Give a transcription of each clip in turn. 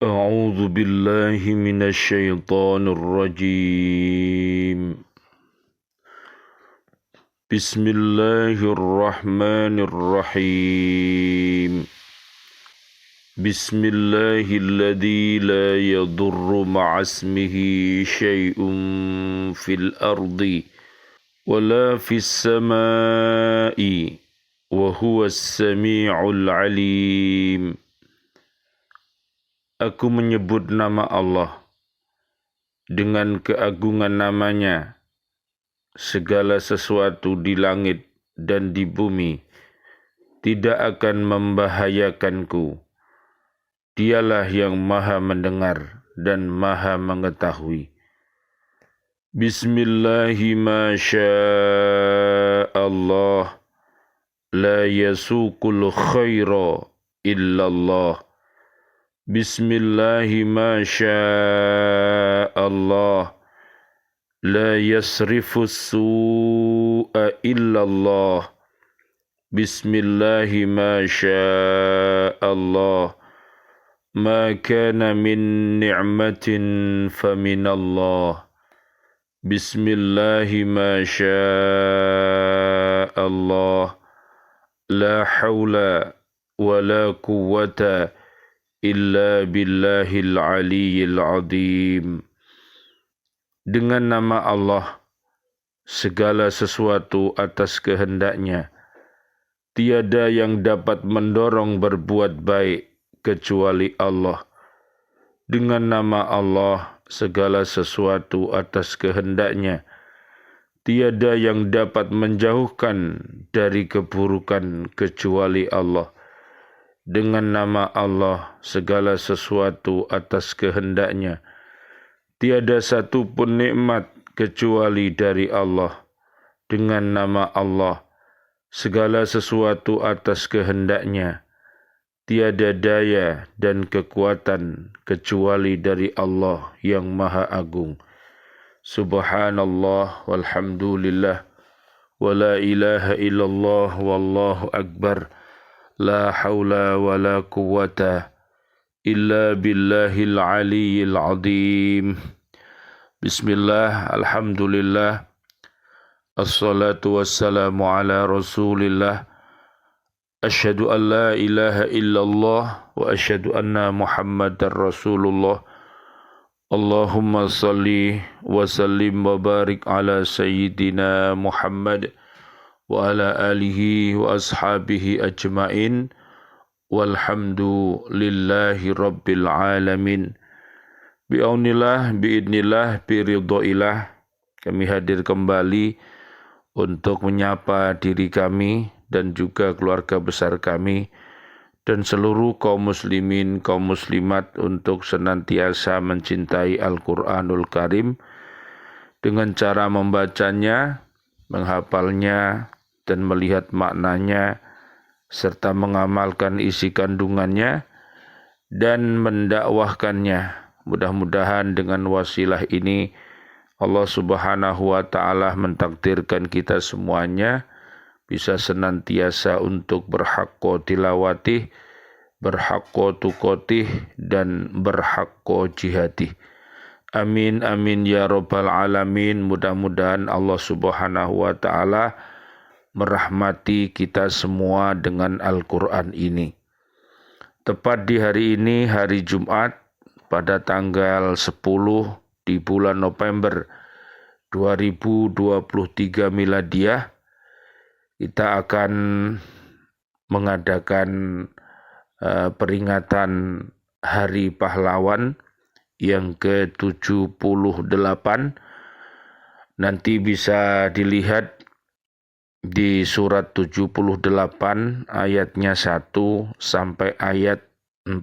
أعوذ بالله من الشيطان الرجيم. بسم الله الرحمن الرحيم. بسم الله الذي لا يضر مع اسمه شيء في الأرض ولا في السماء وهو السميع العليم. Aku menyebut nama Allah dengan keagungan namanya. Segala sesuatu di langit dan di bumi tidak akan membahayakanku. Dialah yang maha mendengar dan maha mengetahui. Bismillahi ma sya'allah la yasuqul khaira illallah. Bismillahi ma sya'allah la yasrifus su'a illallah. Bismillahi ma sya'allah ma kana min ni'matin faminallah. Bismillahi ma sya'allah la hawla wa la quwwata illa billahil aliyyil azim. Dengan nama Allah, segala sesuatu atas kehendaknya. Tiada yang dapat mendorong berbuat baik kecuali Allah. Dengan nama Allah, segala sesuatu atas kehendaknya. Tiada yang dapat menjauhkan dari keburukan kecuali Allah. Dengan nama Allah, segala sesuatu atas kehendaknya. Tiada satu pun nikmat kecuali dari Allah. Dengan nama Allah, segala sesuatu atas kehendaknya. Tiada daya dan kekuatan kecuali dari Allah yang Maha Agung. Subhanallah walhamdulillah wa la ilaha illallah wallahu akbar. La hawla wa la quwwata illa billahil aliyyil azim. Bismillah, alhamdulillah, assalatu wassalamu ala rasulillah. Asyhadu an la ilaha illallah wa asyhadu anna muhammadar rasulullah. Allahumma salli wa sallim wa barik ala sayyidina Muhammad wa ala alihi wa ashabihi ajmain. Walhamdulillahi rabbil alamin. Bi'aunillah, bi'idnillah, biridhoillah, kami hadir kembali untuk menyapa diri kami dan juga keluarga besar kami dan seluruh kaum muslimin, kaum muslimat untuk senantiasa mencintai Al-Quranul Karim dengan cara membacanya, menghafalnya, dan melihat maknanya, serta mengamalkan isi kandungannya dan mendakwahkannya. Mudah-mudahan dengan wasilah ini Allah Subhanahu wa Ta'ala mentakdirkan kita semuanya bisa senantiasa untuk berhaqqa tilawatih, berhaqqa tuqatih, dan berhaqqa jihadih. Amin, amin ya rabbal alamin. Mudah-mudahan Allah Subhanahu wa Ta'ala merahmati kita semua dengan Al-Quran ini. Tepat di hari ini, hari Jumat, pada tanggal 10 di bulan November 2023 miladiah, kita akan mengadakan peringatan Hari Pahlawan yang ke-78. Nanti bisa dilihat di surat 78 ayatnya 1 sampai ayat 40.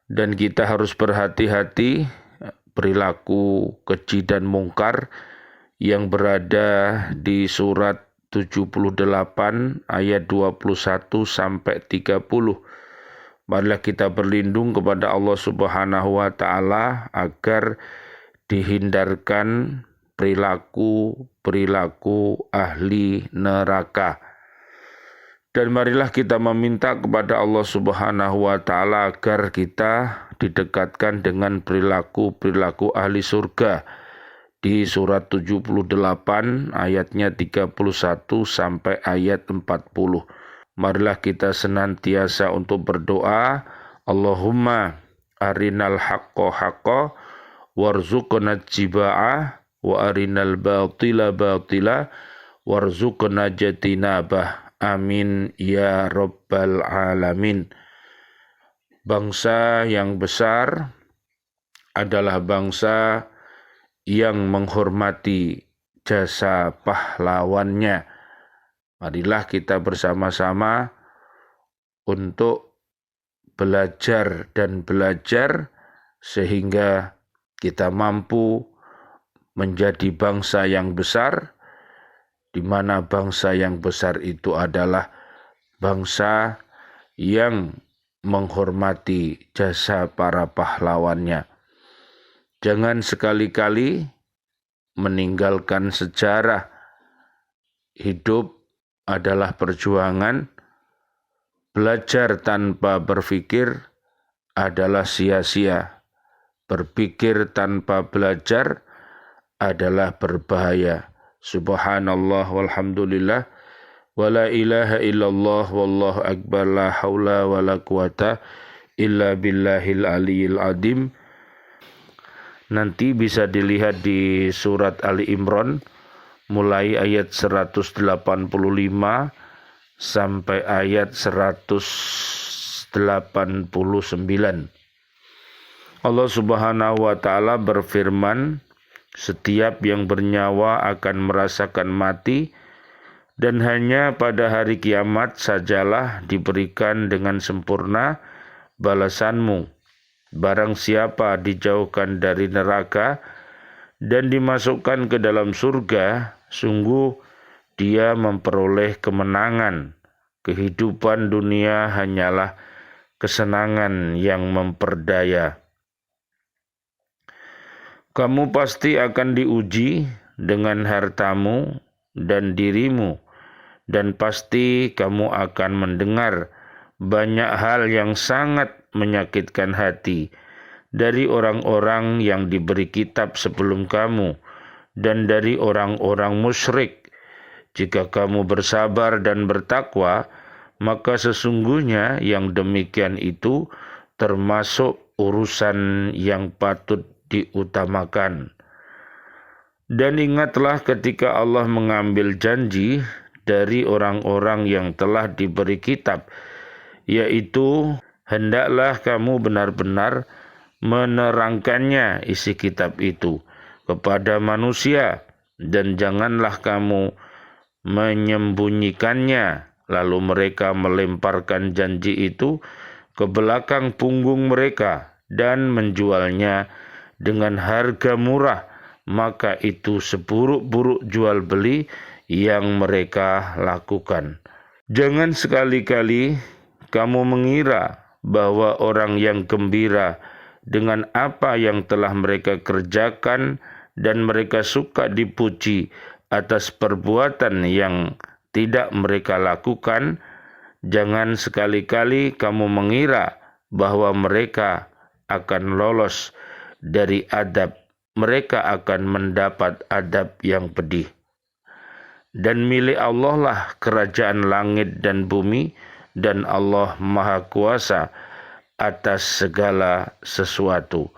Dan kita harus berhati-hati perilaku keji dan mungkar yang berada di surat 78 ayat 21 sampai 30. Marilah kita berlindung kepada Allah Subhanahu wa Ta'ala agar dihindarkan perilaku ahli neraka. Dan marilah kita meminta kepada Allah Subhanahu wa Ta'ala agar kita didekatkan dengan perilaku-perilaku ahli surga. Di surat 78 ayatnya 31 sampai ayat 40. Marilah kita senantiasa untuk berdoa, Allahumma arinal haqqo haqqo warzuqna jiba'ah wa arinal batila batila warzuqna jatinabah. Amin ya rabbal alamin. Bangsa yang besar adalah bangsa yang menghormati jasa pahlawannya. Marilah kita bersama-sama untuk belajar dan belajar sehingga kita mampu menjadi bangsa yang besar, di mana bangsa yang besar itu adalah bangsa yang menghormati jasa para pahlawannya. Jangan sekali-kali meninggalkan sejarah. Hidup adalah perjuangan. Belajar tanpa berpikir adalah sia-sia. Berpikir tanpa belajar adalah berbahaya. Subhanallah walhamdulillah wa la ilaha illallah wallahu akbar la haula wa la quwata illa billahil aliyil adim. Nanti bisa dilihat di surat Ali Imran mulai ayat 185 sampai ayat 189. Allah Subhanahu wa Ta'ala berfirman, setiap yang bernyawa akan merasakan mati, dan hanya pada hari kiamat sajalah diberikan dengan sempurna balasanmu. Barang siapa dijauhkan dari neraka dan dimasukkan ke dalam surga, sungguh dia memperoleh kemenangan. Kehidupan dunia hanyalah kesenangan yang memperdaya. Kamu pasti akan diuji dengan hartamu dan dirimu, dan pasti kamu akan mendengar banyak hal yang sangat menyakitkan hati dari orang-orang yang diberi kitab sebelum kamu dan dari orang-orang musyrik. Jika kamu bersabar dan bertakwa, maka sesungguhnya yang demikian itu termasuk urusan yang patut diutamakan. Dan ingatlah ketika Allah mengambil janji dari orang-orang yang telah diberi kitab, yaitu hendaklah kamu benar-benar menerangkannya isi kitab itu kepada manusia, dan janganlah kamu menyembunyikannya. Lalu mereka melemparkan janji itu ke belakang punggung mereka dan menjualnya dengan harga murah. Maka itu seburuk-buruk jual beli yang mereka lakukan. Jangan sekali-kali kamu mengira bahwa orang yang gembira dengan apa yang telah mereka kerjakan dan mereka suka dipuji atas perbuatan yang tidak mereka lakukan, jangan sekali-kali kamu mengira bahwa mereka akan lolos dari adab. Mereka akan mendapat adab yang pedih. Dan milik Allah lah kerajaan langit dan bumi, dan Allah Maha Kuasa atas segala sesuatu.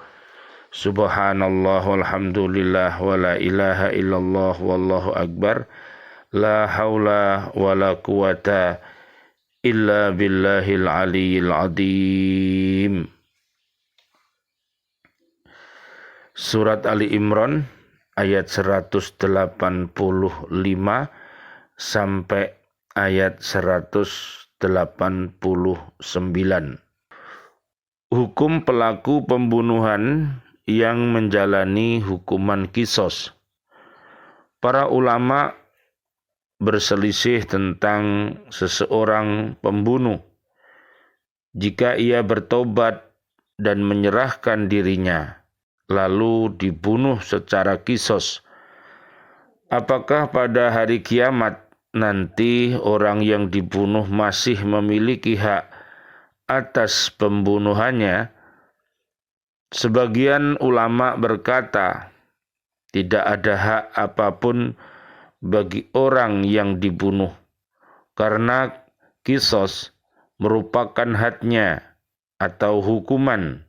Subhanallah walhamdulillah wa la ilaha illallah wallahu akbar. La haula wa la quwata illa billahil aliyil adim. Surat Ali Imran ayat 185 sampai ayat 189. Hukum pelaku pembunuhan yang menjalani hukuman kisos. Para ulama berselisih tentang seseorang pembunuh. Jika ia bertobat dan menyerahkan dirinya, lalu dibunuh secara kisos, apakah pada hari kiamat nanti orang yang dibunuh masih memiliki hak atas pembunuhannya, sebagian ulama berkata tidak ada hak apapun bagi orang yang dibunuh, karena kisos merupakan hadnya atau hukuman,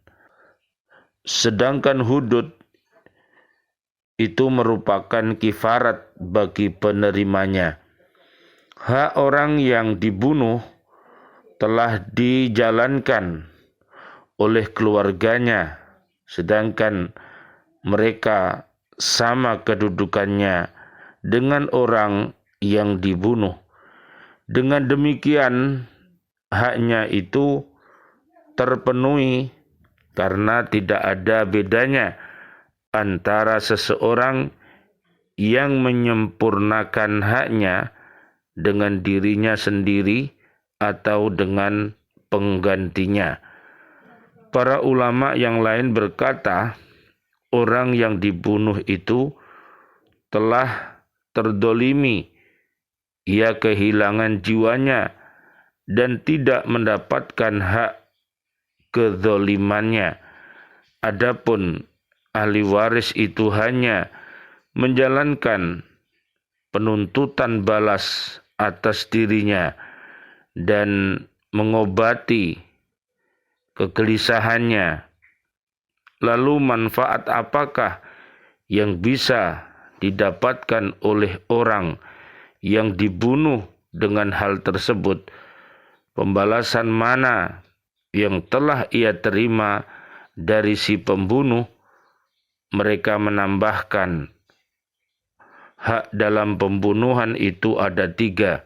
sedangkan hudud itu merupakan kifarat bagi penerimanya. Hak orang yang dibunuh telah dijalankan oleh keluarganya, sedangkan mereka sama kedudukannya dengan orang yang dibunuh. Dengan demikian, haknya itu terpenuhi karena tidak ada bedanya antara seseorang yang menyempurnakan haknya dengan dirinya sendiri atau dengan penggantinya. Para ulama yang lain berkata, orang yang dibunuh itu telah terdolimi, ia kehilangan jiwanya dan tidak mendapatkan hak kezolimannya. Adapun ahli waris itu hanya menjalankan penuntutan balas atas dirinya dan mengobati kegelisahannya. Lalu manfaat apakah yang bisa didapatkan oleh orang yang dibunuh dengan hal tersebut? Pembalasan mana yang telah ia terima dari si pembunuh? Mereka menambahkan, hak dalam pembunuhan itu ada 3.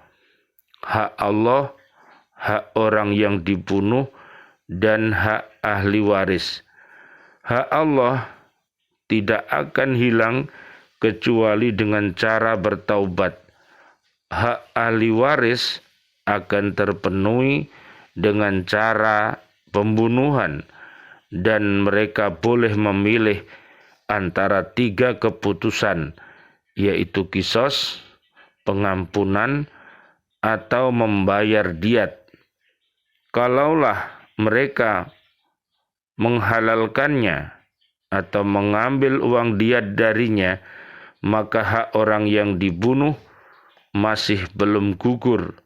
Hak Allah, hak orang yang dibunuh, dan hak ahli waris. Hak Allah tidak akan hilang kecuali dengan cara bertaubat. Hak ahli waris akan terpenuhi dengan cara pembunuhan, dan mereka boleh memilih antara 3 keputusan, yaitu kisos, pengampunan, atau membayar diat. Kalaulah mereka menghalalkannya atau mengambil uang diat darinya, maka hak orang yang dibunuh masih belum gugur.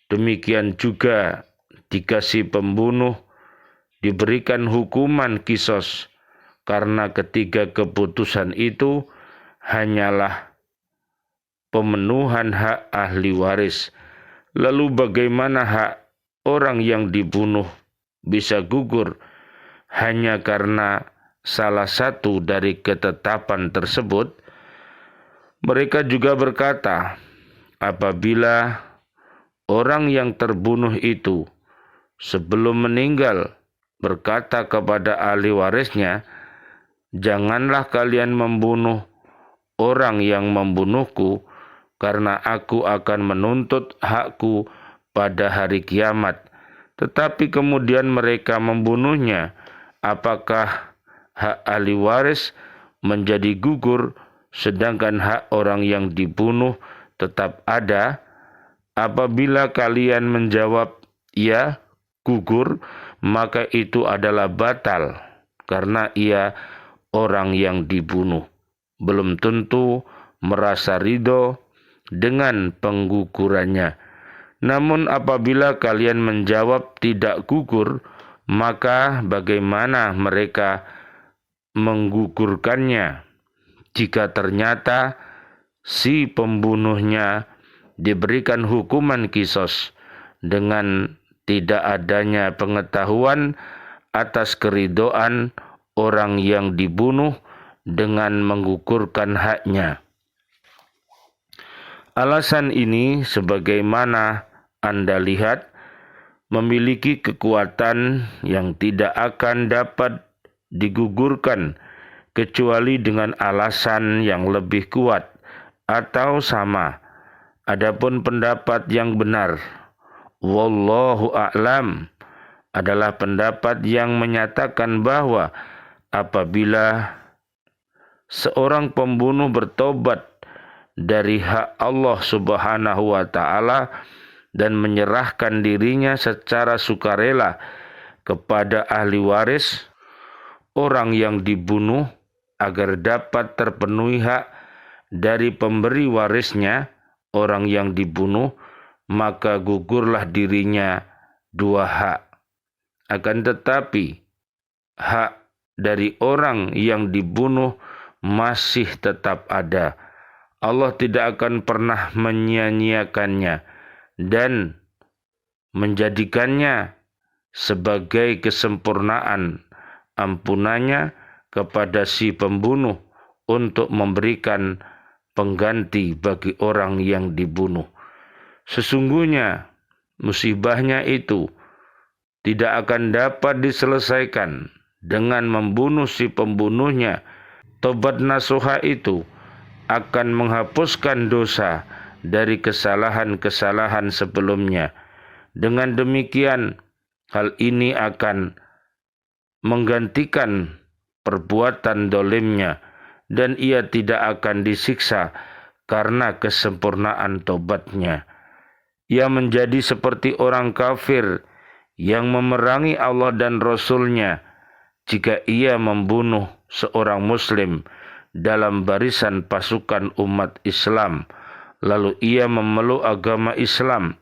Demikian juga jika si pembunuh diberikan hukuman kisos, karena ketiga keputusan itu hanyalah pemenuhan hak ahli waris. Lalu bagaimana hak orang yang dibunuh bisa gugur hanya karena salah satu dari ketetapan tersebut? Mereka juga berkata, apabila orang yang terbunuh itu sebelum meninggal berkata kepada ahli warisnya, janganlah kalian membunuh orang yang membunuhku, karena aku akan menuntut hakku pada hari kiamat. Tetapi kemudian mereka membunuhnya, apakah hak ahli waris menjadi gugur, sedangkan hak orang yang dibunuh tetap ada? Apabila kalian menjawab, ya, gugur, maka itu adalah batal, karena ia orang yang dibunuh belum tentu merasa ridho dengan penggugurannya. Namun apabila kalian menjawab tidak gugur, maka bagaimana mereka menggugurkannya jika ternyata si pembunuhnya diberikan hukuman kisos dengan tidak adanya pengetahuan atas keridoan orang yang dibunuh dengan menggugurkan haknya. Alasan ini sebagaimana Anda lihat memiliki kekuatan yang tidak akan dapat digugurkan kecuali dengan alasan yang lebih kuat atau sama. Adapun pendapat yang benar, wallahu a'lam, adalah pendapat yang menyatakan bahwa apabila seorang pembunuh bertobat dari hak Allah Subhanahu wa taala dan menyerahkan dirinya secara sukarela kepada ahli waris orang yang dibunuh agar dapat terpenuhi hak dari pemberi warisnya orang yang dibunuh, maka gugurlah dirinya dua hak. Akan tetapi hak dari orang yang dibunuh masih tetap ada. Allah tidak akan pernah menyia-nyiakannya dan menjadikannya sebagai kesempurnaan ampunannya kepada si pembunuh untuk memberikan pengganti bagi orang yang dibunuh. Sesungguhnya musibahnya itu tidak akan dapat diselesaikan dengan membunuh si pembunuhnya. Tobat nasuha itu akan menghapuskan dosa dari kesalahan-kesalahan sebelumnya. Dengan demikian, hal ini akan menggantikan perbuatan dolimnya dan ia tidak akan disiksa karena kesempurnaan tobatnya. Ia menjadi seperti orang kafir yang memerangi Allah dan Rasul-Nya jika ia membunuh seorang muslim dalam barisan pasukan umat Islam, lalu ia memeluk agama Islam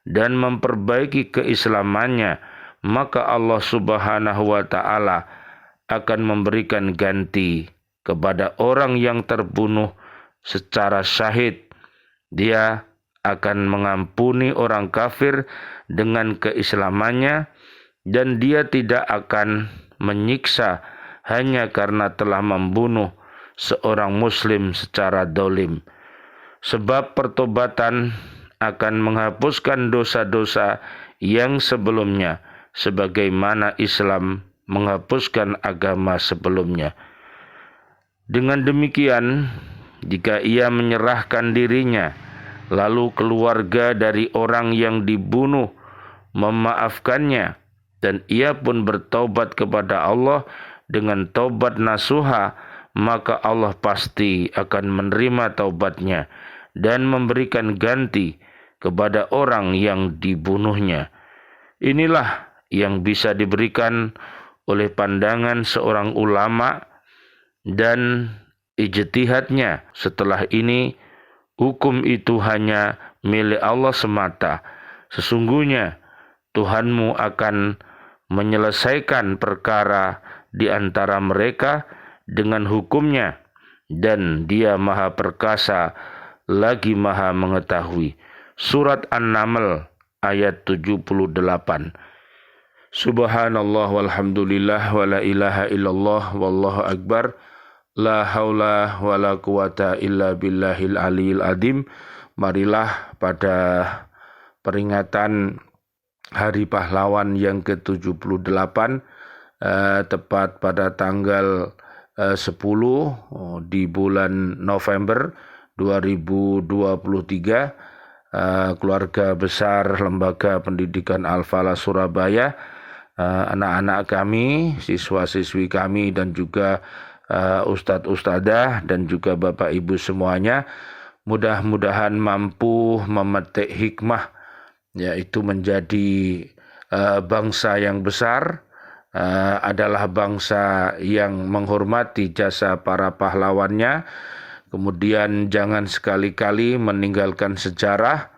dan memperbaiki keislamannya, maka Allah Subhanahu wa taala akan memberikan ganti kepada orang yang terbunuh secara syahid. Dia akan mengampuni orang kafir dengan keislamannya dan dia tidak akan menyiksa hanya karena telah membunuh seorang muslim secara dolim. Sebab pertobatan akan menghapuskan dosa-dosa yang sebelumnya, sebagaimana Islam menghapuskan agama sebelumnya. Dengan demikian, jika ia menyerahkan dirinya, lalu keluarga dari orang yang dibunuh memaafkannya, dan ia pun bertobat kepada Allah dengan taubat nasuha, maka Allah pasti akan menerima taubatnya dan memberikan ganti kepada orang yang dibunuhnya. Inilah yang bisa diberikan oleh pandangan seorang ulama dan ijtihadnya. Setelah ini, hukum itu hanya milik Allah semata. Sesungguhnya Tuhanmu akan menyelesaikan perkara di antara mereka dengan hukumnya, dan Dia Maha Perkasa lagi Maha Mengetahui. Surat An-Naml ayat 78. Subhanallah walhamdulillah wa la ilaha illallah wallahu akbar. La haula wa la quwata illa billahil aliyil adim. Marilah pada peringatan Hari Pahlawan yang ke-78, tepat pada tanggal 10 di bulan November 2023, keluarga besar Lembaga Pendidikan Al-Falah Surabaya, anak-anak kami, siswa-siswi kami, dan juga ustadz-ustadzah dan juga bapak ibu semuanya, mudah-mudahan mampu memetik hikmah, yaitu menjadi bangsa yang besar, adalah bangsa yang menghormati jasa para pahlawannya. Kemudian jangan sekali-kali meninggalkan sejarah.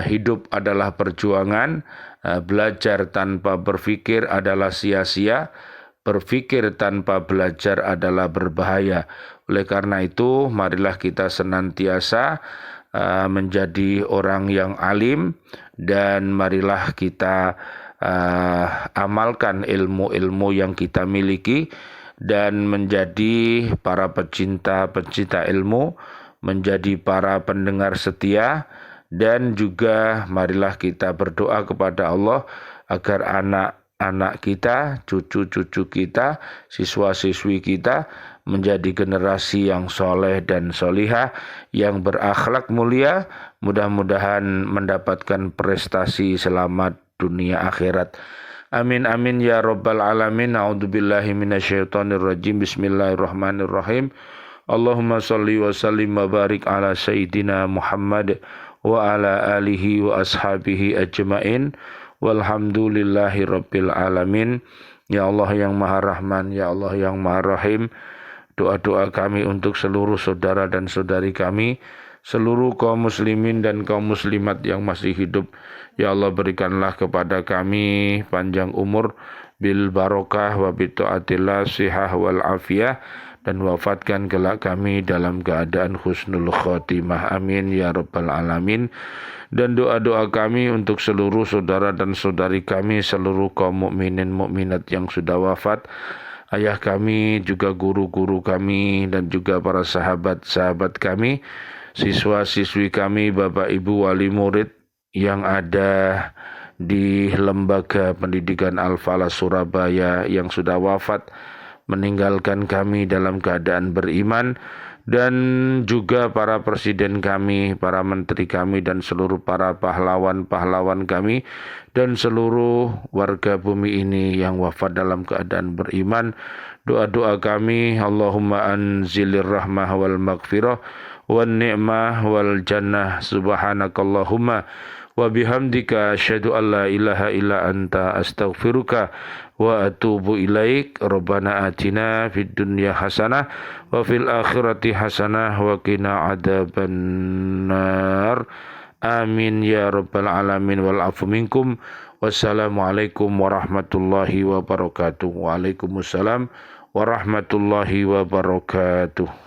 Hidup adalah perjuangan. Belajar tanpa berpikir adalah sia-sia. Berpikir tanpa belajar adalah berbahaya. Oleh karena itu, marilah kita senantiasa menjadi orang yang alim, dan marilah kita amalkan ilmu-ilmu yang kita miliki dan menjadi para pecinta ilmu, menjadi para pendengar setia, dan juga marilah kita berdoa kepada Allah agar anak-anak kita, cucu-cucu kita, siswa-siswi kita menjadi generasi yang soleh dan solihah, yang berakhlak mulia, mudah-mudahan mendapatkan prestasi selamat dunia akhirat. Amin amin ya rabbal alamin. A'udzubillahi minasyaitonir rajim. Bismillahirrahmanirrahim. Allahumma salli wa sallim wa barik ala Sayyidina Muhammad wa ala alihi wa ashabihi ajma'in walhamdulillahi rabbil alamin. Ya Allah yang Maha Rahman, Ya Allah yang Maha Rahim, doa-doa kami untuk seluruh saudara dan saudari kami, seluruh kaum muslimin dan kaum muslimat yang masih hidup. Ya Allah, berikanlah kepada kami panjang umur bil barokah wa bi taatillah sihah wal afiyah, dan wafatkan kelak kami dalam keadaan husnul khotimah. Amin ya rabbal alamin. Dan doa-doa kami untuk seluruh saudara dan saudari kami, seluruh kaum mukminin mukminat yang sudah wafat, ayah kami, juga guru-guru kami, dan juga para sahabat-sahabat kami, siswa-siswi kami, bapak ibu wali murid yang ada di Lembaga Pendidikan Al-Falah Surabaya yang sudah wafat, meninggalkan kami dalam keadaan beriman, dan juga para presiden kami, para menteri kami, dan seluruh para pahlawan-pahlawan kami, dan seluruh warga bumi ini yang wafat dalam keadaan beriman. Doa-doa kami, Allahumma anzilir rahmah wal maghfirah wal ni'mah wal jannah, subhanakallahumma wa bihamdika asyhadu an la ilaha illa anta astaghfiruka wa atubu ilaik. Rabbana atina fid dunya hasanah wa fil akhirati hasanah wa qina adzabannar. Amin ya rabbal alamin wal afu minkum. Wassalamualaikum warahmatullahi wabarakatuh. Waalaikumsalam warahmatullahi wabarakatuh.